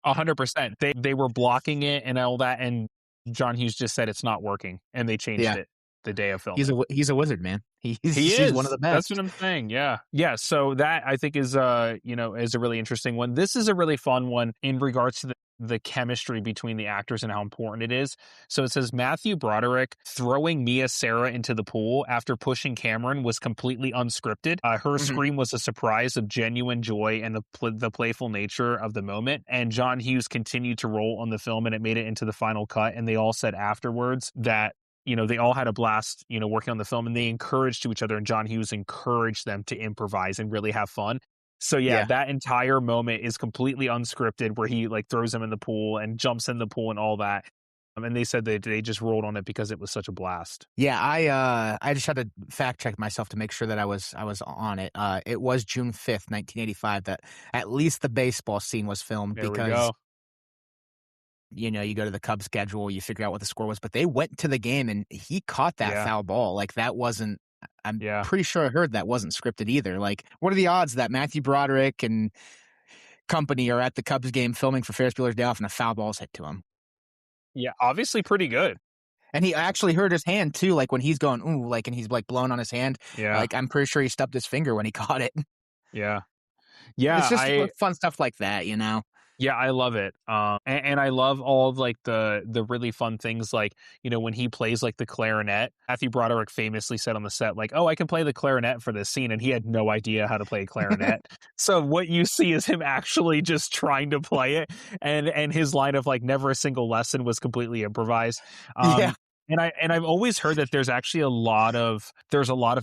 100%. They were blocking it and all that, and John Hughes just said it's not working, and they changed Yeah. it the day of He's a filming. he's a wizard, man. He He's one of is. the That's best. what I'm saying. Yeah. Yeah. So that I think is is a really interesting one. This is a really fun one in regards to the chemistry between the actors and how important it is. So it says Matthew Broderick throwing Mia Sarah into the pool after pushing Cameron was completely unscripted. Her Mhm. scream was a surprise of genuine joy and the playful nature of the moment. And John Hughes continued to roll on the film and it made it into the final cut. And they all said afterwards that they all had a blast, working on the film and they encouraged to each other and John Hughes encouraged them to improvise and really have fun. So yeah, Yeah. that entire moment is completely unscripted where he like throws him in the pool and jumps in the pool and all that. And they said they just rolled on it because it was such a blast. Yeah, I just had to fact check myself to make sure that I was on it. It was June 5th, 1985 that at least the baseball scene was filmed There we because go. you go to the Cubs schedule, you figure out what the score was, but they went to the game and he caught that Yeah. foul ball. Like that wasn't I'm Yeah. pretty sure I heard that wasn't scripted either. Like, what are the odds that Matthew Broderick and company are at the Cubs game filming for Ferris Bueller's Day Off and a foul ball's hit to him? Yeah. Obviously pretty good. And he actually hurt his hand too, like when he's going, ooh, like, and he's like blowing on his hand. Yeah. Like, I'm pretty sure he stubbed his finger when he caught it. Yeah. And it's Yeah. just fun stuff like that. Yeah, I love it. And I love all of like the really fun things like, when he plays like the clarinet. Matthew Broderick famously said on the set, like, "Oh, I can play the clarinet for this scene," and he had no idea how to play a clarinet. So what you see is him actually just trying to play it, and his line of like "never a single lesson" was completely improvised. Yeah. And I've always heard that there's actually a lot of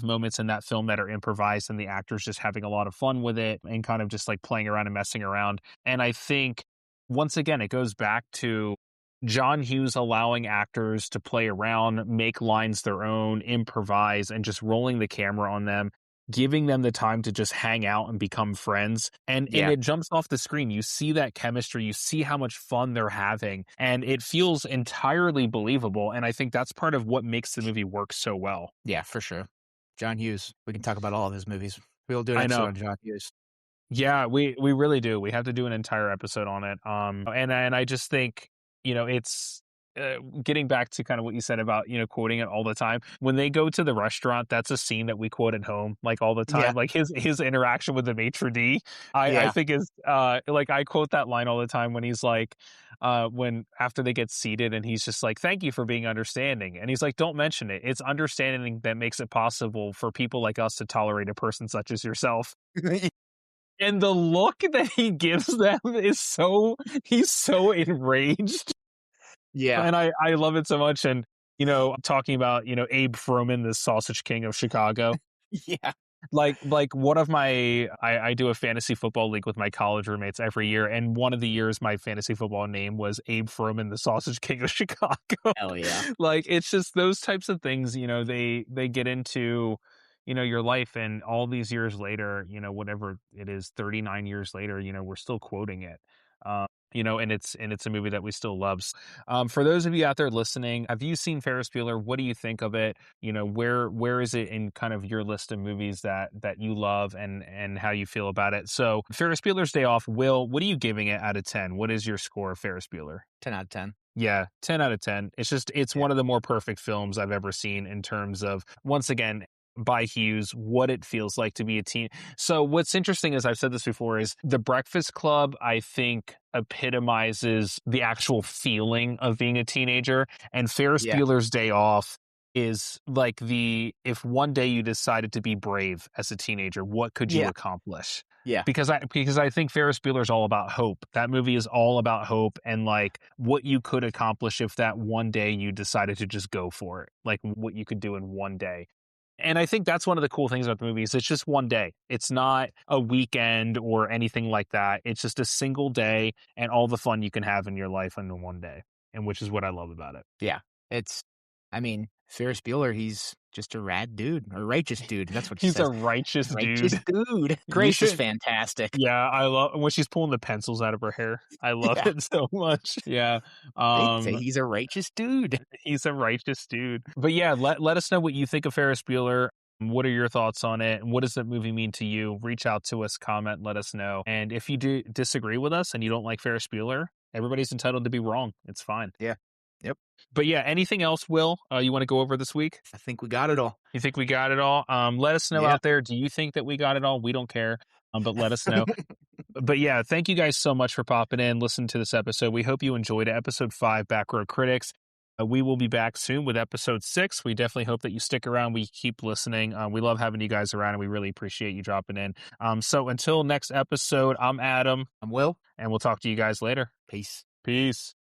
moments in that film that are improvised and the actors just having a lot of fun with it and kind of just like playing around and messing around. And I think once again it goes back to John Hughes allowing actors to play around, make lines their own, improvise, and just rolling the camera on them, giving them the time to just hang out and become friends. And Yeah. it jumps off the screen. You see that chemistry, you see how much fun they're having, and it feels entirely believable. And I think that's part of what makes the movie work so well. Yeah, for sure. John Hughes. We can talk about all of his movies. We'll do an I episode know. on John Hughes. Yeah, we really do. We have to do an entire episode on it. And I just think, it's getting back to kind of what you said about, quoting it all the time. When they go to the restaurant, that's a scene that we quote at home like all the Yeah. time. Like his interaction with the maitre d', I Yeah. think is like I quote that line all the time when he's like when after they get seated and he's just like, "Thank you for being understanding." And he's like, "Don't mention it. It's understanding that makes it possible for people like us to tolerate a person such as yourself." And the look that he gives them is he's so enraged. Yeah. And I love it so much. And, talking about, Abe Froman, the sausage king of Chicago. Yeah. like one of my I do a fantasy football league with my college roommates every year, and one of the years my fantasy football name was Abe Furman, the Sausage King of Chicago. Hell yeah. Like it's just those types of things, they get into, your life, and all these years later, whatever it is, 39 years later, we're still quoting it. And it's a movie that we still love. For those of you out there listening, have you seen Ferris Bueller? What do you think of it? Where is it in kind of your list of movies that you love, and how you feel about it? So Ferris Bueller's Day Off. Will, what are you giving it out of 10? What is your score of Ferris Bueller? 10 out of 10. Yeah, 10 out of 10. It's Yeah. one of the more perfect films I've ever seen in terms of, once again, by Hughes, what it feels like to be a teen. So what's interesting is, I've said this before, is The Breakfast Club, I think, epitomizes the actual feeling of being a teenager. And Ferris Yeah. Bueller's Day Off is like if one day you decided to be brave as a teenager, what could you Yeah. accomplish? Yeah. Because I think Ferris Bueller's all about hope. That movie is all about hope, and like what you could accomplish if that one day you decided to just go for it. Like what you could do in one day. And I think that's one of the cool things about the movie is it's just one day. It's not a weekend or anything like that. It's just a single day and all the fun you can have in your life in one day, and which is what I love about it. Yeah. I mean, Ferris Bueller, he's just a rad dude, a righteous dude. That's what he He's a says. righteous Righteous dude. dude. You Grace is should. fantastic. Yeah, I love when she's pulling the pencils out of her hair. I love Yeah. it so much. Yeah. They say Um he's a righteous dude. He's a righteous dude. But yeah, let us know what you think of Ferris Bueller. What are your thoughts on it? And what does that movie mean to you? Reach out to us, comment, let us know. And if you do disagree with us and you don't like Ferris Bueller, everybody's entitled to be wrong. It's fine. Yeah. Yep. But yeah, anything else, Will, you want to go over this week? I think we got it all. You think we got it all? Let us know Yeah. out there. Do you think that we got it all? We don't care. But let us know. But yeah, thank you guys so much for popping in, listening to this episode. We hope you enjoyed it. Episode 5, Back Row Critics. We will be back soon with episode 6. We definitely hope that you stick around. We keep listening. We love having you guys around, and we really appreciate you dropping in. So until next episode, I'm Adam. I'm Will. And we'll talk to you guys later. Peace. Peace.